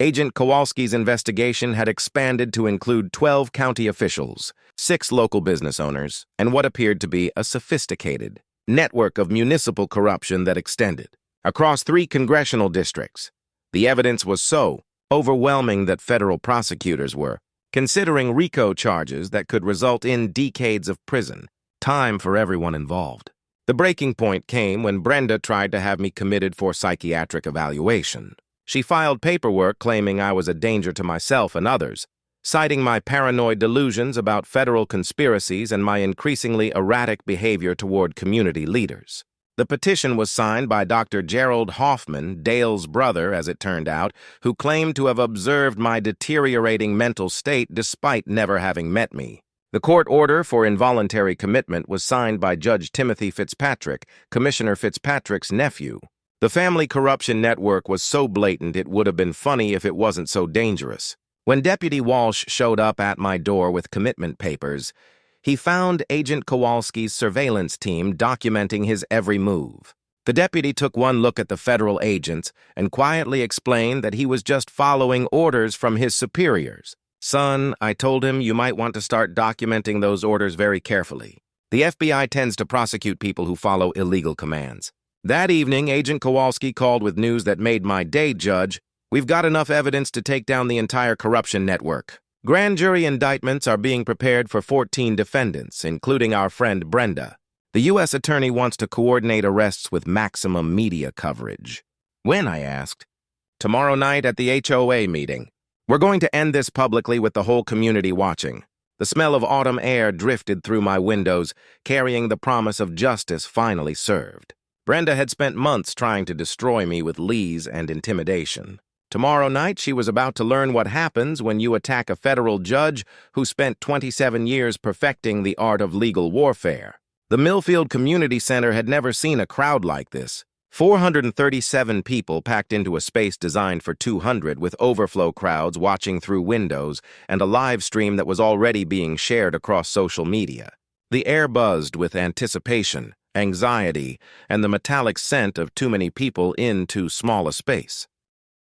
Agent Kowalski's investigation had expanded to include 12 county officials, 6 local business owners, and what appeared to be a sophisticated network of municipal corruption that extended across 3 congressional districts. The evidence was so overwhelming that federal prosecutors were considering RICO charges that could result in decades of prison, time for everyone involved. The breaking point came when Brenda tried to have me committed for psychiatric evaluation. She filed paperwork claiming I was a danger to myself and others, citing my paranoid delusions about federal conspiracies and my increasingly erratic behavior toward community leaders. The petition was signed by Dr. Gerald Hoffman, Dale's brother, as it turned out, who claimed to have observed my deteriorating mental state despite never having met me. The court order for involuntary commitment was signed by Judge Timothy Fitzpatrick, Commissioner Fitzpatrick's nephew. The family corruption network was so blatant it would have been funny if it wasn't so dangerous. When Deputy Walsh showed up at my door with commitment papers, he found Agent Kowalski's surveillance team documenting his every move. The deputy took one look at the federal agents and quietly explained that he was just following orders from his superiors. "Son," I told him, "you might want to start documenting those orders very carefully. The FBI tends to prosecute people who follow illegal commands." That evening, Agent Kowalski called with news that made my day, Judge. "We've got enough evidence to take down the entire corruption network. Grand jury indictments are being prepared for 14 defendants, including our friend Brenda. The U.S. attorney wants to coordinate arrests with maximum media coverage." "When?" I asked. "Tomorrow night at the HOA meeting. We're going to end this publicly with the whole community watching." The smell of autumn air drifted through my windows, carrying the promise of justice finally served. Brenda had spent months trying to destroy me with lies and intimidation. Tomorrow night, she was about to learn what happens when you attack a federal judge who spent 27 years perfecting the art of legal warfare. The Millfield Community Center had never seen a crowd like this. 437 people packed into a space designed for 200, with overflow crowds watching through windows and a live stream that was already being shared across social media. The air buzzed with anticipation, anxiety, and the metallic scent of too many people in too small a space.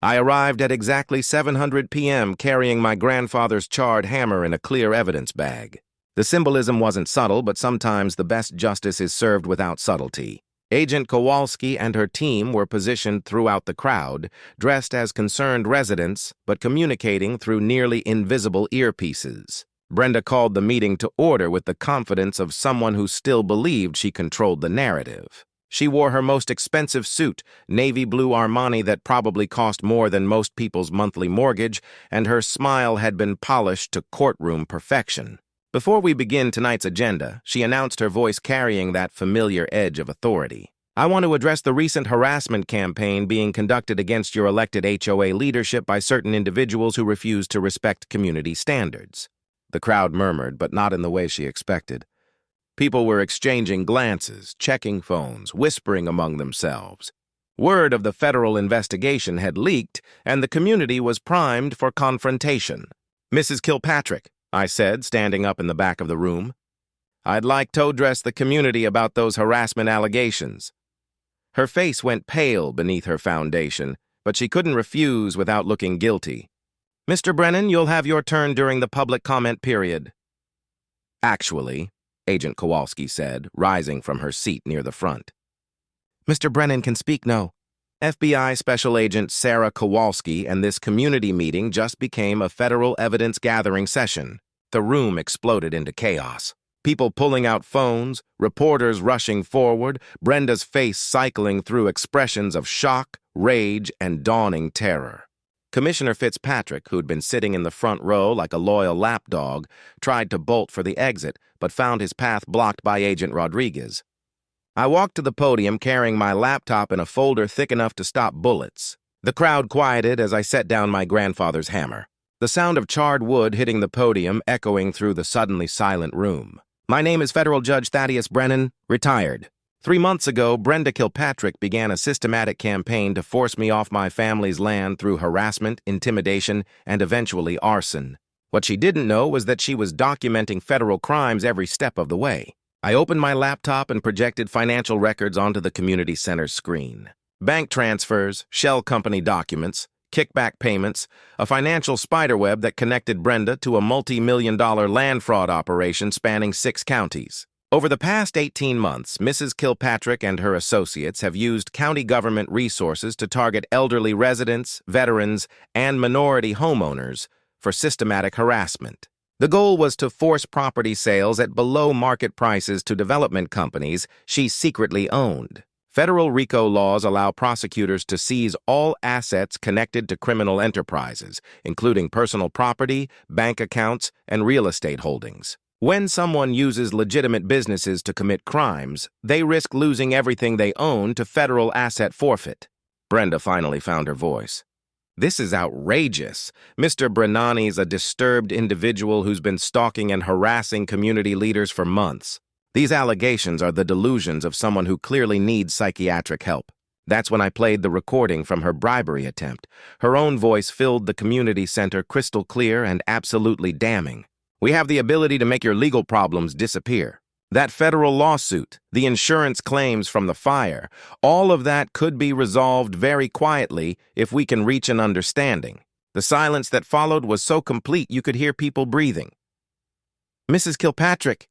I arrived at exactly 700 p.m. carrying my grandfather's charred hammer in a clear evidence bag. The symbolism wasn't subtle, but sometimes the best justice is served without subtlety. Agent Kowalski and her team were positioned throughout the crowd, dressed as concerned residents, but communicating through nearly invisible earpieces. Brenda called the meeting to order with the confidence of someone who still believed she controlled the narrative. She wore her most expensive suit, navy blue Armani that probably cost more than most people's monthly mortgage, and her smile had been polished to courtroom perfection. Before we begin tonight's agenda, she announced, her voice carrying that familiar edge of authority. "I want to address the recent harassment campaign being conducted against your elected HOA leadership by certain individuals who refuse to respect community standards." The crowd murmured, but not in the way she expected. People were exchanging glances, checking phones, whispering among themselves. Word of the federal investigation had leaked, and the community was primed for confrontation. "Mrs. Kilpatrick," I said, standing up in the back of the room, "I'd like to address the community about those harassment allegations." Her face went pale beneath her foundation, but she couldn't refuse without looking guilty. "Mr. Brennan, you'll have your turn during the public comment period." "Actually," Agent Kowalski said, rising from her seat near the front, "Mr. Brennan can speak now. FBI Special Agent Sarah Kowalski and this community meeting just became a federal evidence-gathering session." The room exploded into chaos. People pulling out phones, reporters rushing forward, Brenda's face cycling through expressions of shock, rage, and dawning terror. Commissioner Fitzpatrick, who'd been sitting in the front row like a loyal lapdog, tried to bolt for the exit, but found his path blocked by Agent Rodriguez. I walked to the podium carrying my laptop in a folder thick enough to stop bullets. The crowd quieted as I set down my grandfather's hammer. The sound of charred wood hitting the podium echoing through the suddenly silent room. "My name is Federal Judge Thaddeus Brennan, retired." 3 months ago, Brenda Kilpatrick began a systematic campaign to force me off my family's land through harassment, intimidation, and eventually arson. What she didn't know was that she was documenting federal crimes every step of the way. I opened my laptop and projected financial records onto the community center's screen. Bank transfers, shell company documents, kickback payments, a financial spiderweb that connected Brenda to a multi-million-dollar land fraud operation spanning 6 counties. Over the past 18 months, Mrs. Kilpatrick and her associates have used county government resources to target elderly residents, veterans, and minority homeowners for systematic harassment. The goal was to force property sales at below-market prices to development companies she secretly owned. Federal RICO laws allow prosecutors to seize all assets connected to criminal enterprises, including personal property, bank accounts, and real estate holdings. When someone uses legitimate businesses to commit crimes, they risk losing everything they own to federal asset forfeit. Brenda finally found her voice. This is outrageous. Mr. Brenani's a disturbed individual who's been stalking and harassing community leaders for months. These allegations are the delusions of someone who clearly needs psychiatric help. That's when I played the recording from her bribery attempt. Her own voice filled the community center crystal clear and absolutely damning. We have the ability to make your legal problems disappear. That federal lawsuit, the insurance claims from the fire, all of that could be resolved very quietly if we can reach an understanding. The silence that followed was so complete you could hear people breathing. Mrs. Kilpatrick,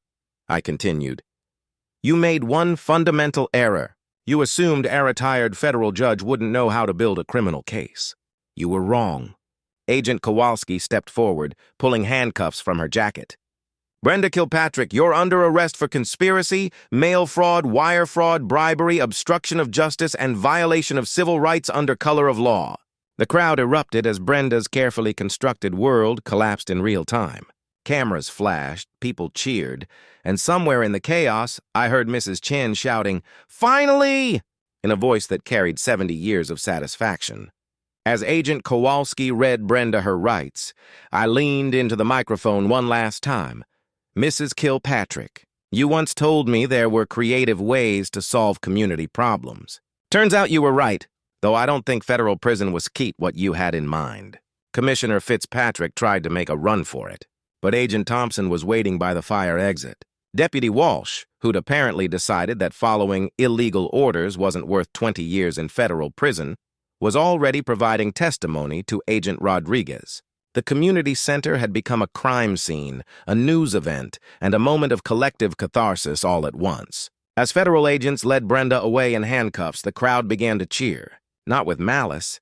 I continued, you made one fundamental error. You assumed a retired federal judge wouldn't know how to build a criminal case. You were wrong. Agent Kowalski stepped forward, pulling handcuffs from her jacket. Brenda Kilpatrick, you're under arrest for conspiracy, mail fraud, wire fraud, bribery, obstruction of justice, and violation of civil rights under color of law. The crowd erupted as Brenda's carefully constructed world collapsed in real time. Cameras flashed, people cheered, and somewhere in the chaos, I heard Mrs. Chen shouting, "Finally!" in a voice that carried 70 years of satisfaction. As Agent Kowalski read Brenda her rights, I leaned into the microphone one last time. Mrs. Kilpatrick, you once told me there were creative ways to solve community problems. Turns out you were right, though I don't think federal prison was quite what you had in mind. Commissioner Fitzpatrick tried to make a run for it, but Agent Thompson was waiting by the fire exit. Deputy Walsh, who'd apparently decided that following illegal orders wasn't worth 20 years in federal prison, was already providing testimony to Agent Rodriguez. The community center had become a crime scene, a news event, and a moment of collective catharsis all at once. As federal agents led Brenda away in handcuffs, the crowd began to cheer, not with malice,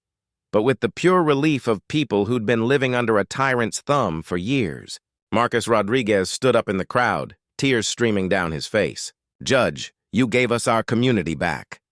but with the pure relief of people who'd been living under a tyrant's thumb for years. Marcus Rodriguez stood up in the crowd, tears streaming down his face. "Judge, you gave us our community back."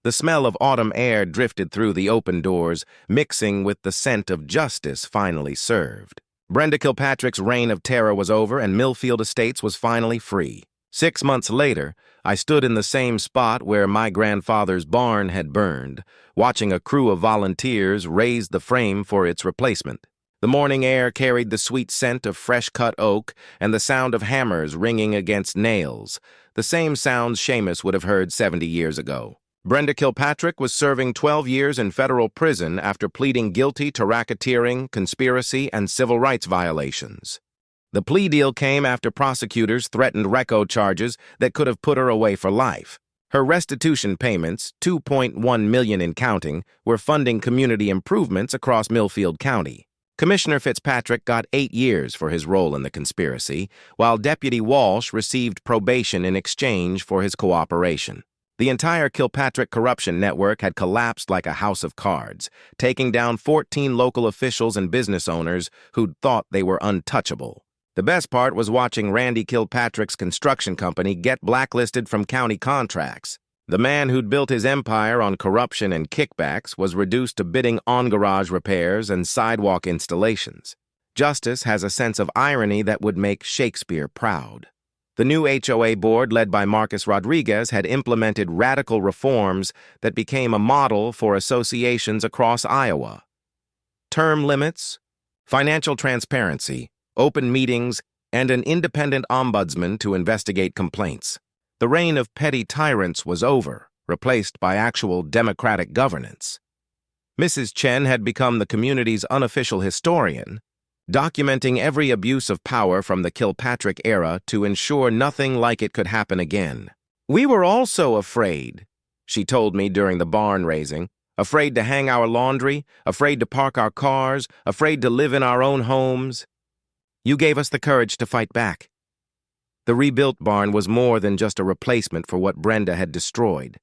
The smell of autumn air drifted through the open doors, mixing with the scent of justice finally served. Brenda Kilpatrick's reign of terror was over, and Millfield Estates was finally free. 6 months later, I stood in the same spot where my grandfather's barn had burned, watching a crew of volunteers raise the frame for its replacement. The morning air carried the sweet scent of fresh-cut oak and the sound of hammers ringing against nails, the same sounds Seamus would have heard 70 years ago. Brenda Kilpatrick was serving 12 years in federal prison after pleading guilty to racketeering, conspiracy, and civil rights violations. The plea deal came after prosecutors threatened RICO charges that could have put her away for life. Her restitution payments, $2.1 million in counting, were funding community improvements across Millfield County. Commissioner Fitzpatrick got 8 years for his role in the conspiracy, while Deputy Walsh received probation in exchange for his cooperation. The entire Kilpatrick corruption network had collapsed like a house of cards, taking down 14 local officials and business owners who'd thought they were untouchable. The best part was watching Randy Kilpatrick's construction company get blacklisted from county contracts. The man who'd built his empire on corruption and kickbacks was reduced to bidding on garage repairs and sidewalk installations. Justice has a sense of irony that would make Shakespeare proud. The new HOA board, led by Marcus Rodriguez, had implemented radical reforms that became a model for associations across Iowa. Term limits, financial transparency, open meetings, and an independent ombudsman to investigate complaints. The reign of petty tyrants was over, replaced by actual democratic governance. Mrs. Chen had become the community's unofficial historian, documenting every abuse of power from the Kilpatrick era to ensure nothing like it could happen again. "We were also afraid," she told me during the barn raising, "afraid to hang our laundry, afraid to park our cars, afraid to live in our own homes. You gave us the courage to fight back." The rebuilt barn was more than just a replacement for what Brenda had destroyed.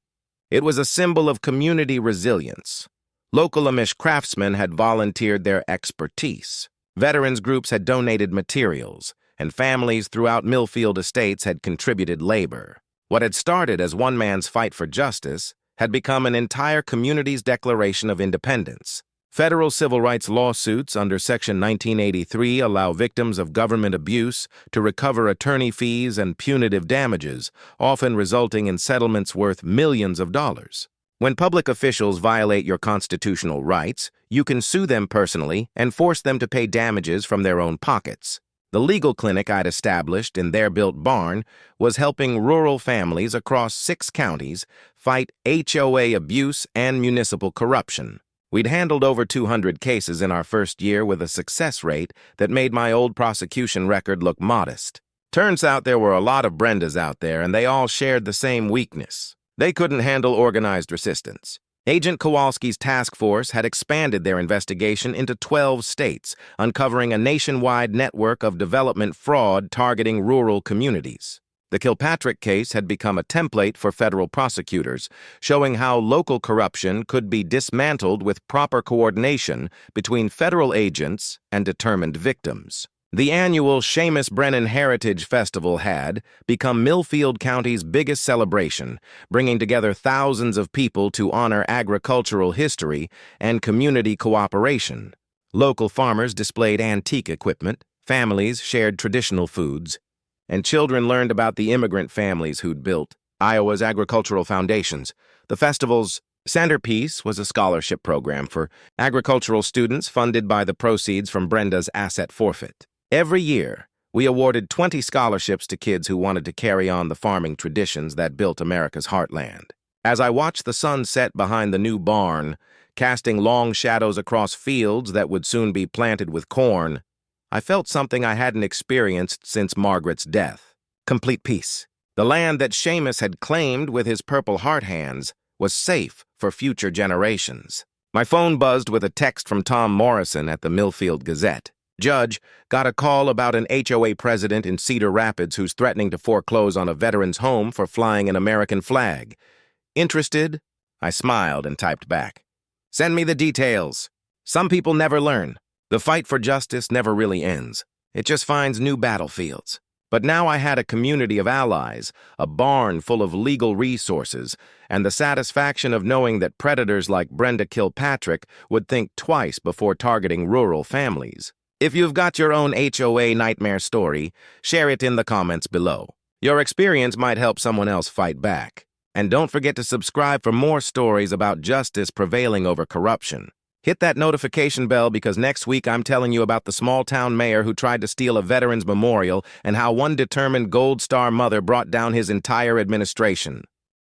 It was a symbol of community resilience. Local Amish craftsmen had volunteered their expertise. Veterans groups had donated materials, and families throughout Millfield Estates had contributed labor. What had started as one man's fight for justice had become an entire community's declaration of independence. Federal civil rights lawsuits under Section 1983 allow victims of government abuse to recover attorney fees and punitive damages, often resulting in settlements worth millions of dollars. When public officials violate your constitutional rights, you can sue them personally and force them to pay damages from their own pockets. The legal clinic I'd established in their built barn was helping rural families across 6 counties fight HOA abuse and municipal corruption. We'd handled over 200 cases in our first year with a success rate that made my old prosecution record look modest. Turns out there were a lot of Brendas out there, and they all shared the same weakness. They couldn't handle organized resistance. Agent Kowalski's task force had expanded their investigation into 12 states, uncovering a nationwide network of development fraud targeting rural communities. The Kilpatrick case had become a template for federal prosecutors, showing how local corruption could be dismantled with proper coordination between federal agents and determined victims. The annual Seamus Brennan Heritage Festival had become Millfield County's biggest celebration, bringing together thousands of people to honor agricultural history and community cooperation. Local farmers displayed antique equipment, families shared traditional foods, and children learned about the immigrant families who'd built Iowa's agricultural foundations. The festival's centerpiece was a scholarship program for agricultural students funded by the proceeds from Brenda's asset forfeit. Every year, we awarded 20 scholarships to kids who wanted to carry on the farming traditions that built America's heartland. As I watched the sun set behind the new barn, casting long shadows across fields that would soon be planted with corn, I felt something I hadn't experienced since Margaret's death. Complete peace. The land that Seamus had claimed with his Purple Heart hands was safe for future generations. My phone buzzed with a text from Tom Morrison at the Millfield Gazette. "Judge, got a call about an HOA president in Cedar Rapids who's threatening to foreclose on a veteran's home for flying an American flag. Interested?" I smiled and typed back, "Send me the details." Some people never learn. The fight for justice never really ends. It just finds new battlefields. But now I had a community of allies, a barn full of legal resources, and the satisfaction of knowing that predators like Brenda Kilpatrick would think twice before targeting rural families. If you've got your own HOA nightmare story, share it in the comments below. Your experience might help someone else fight back. And don't forget to subscribe for more stories about justice prevailing over corruption. Hit that notification bell because next week I'm telling you about the small-town mayor who tried to steal a veterans memorial and how one determined Gold Star mother brought down his entire administration.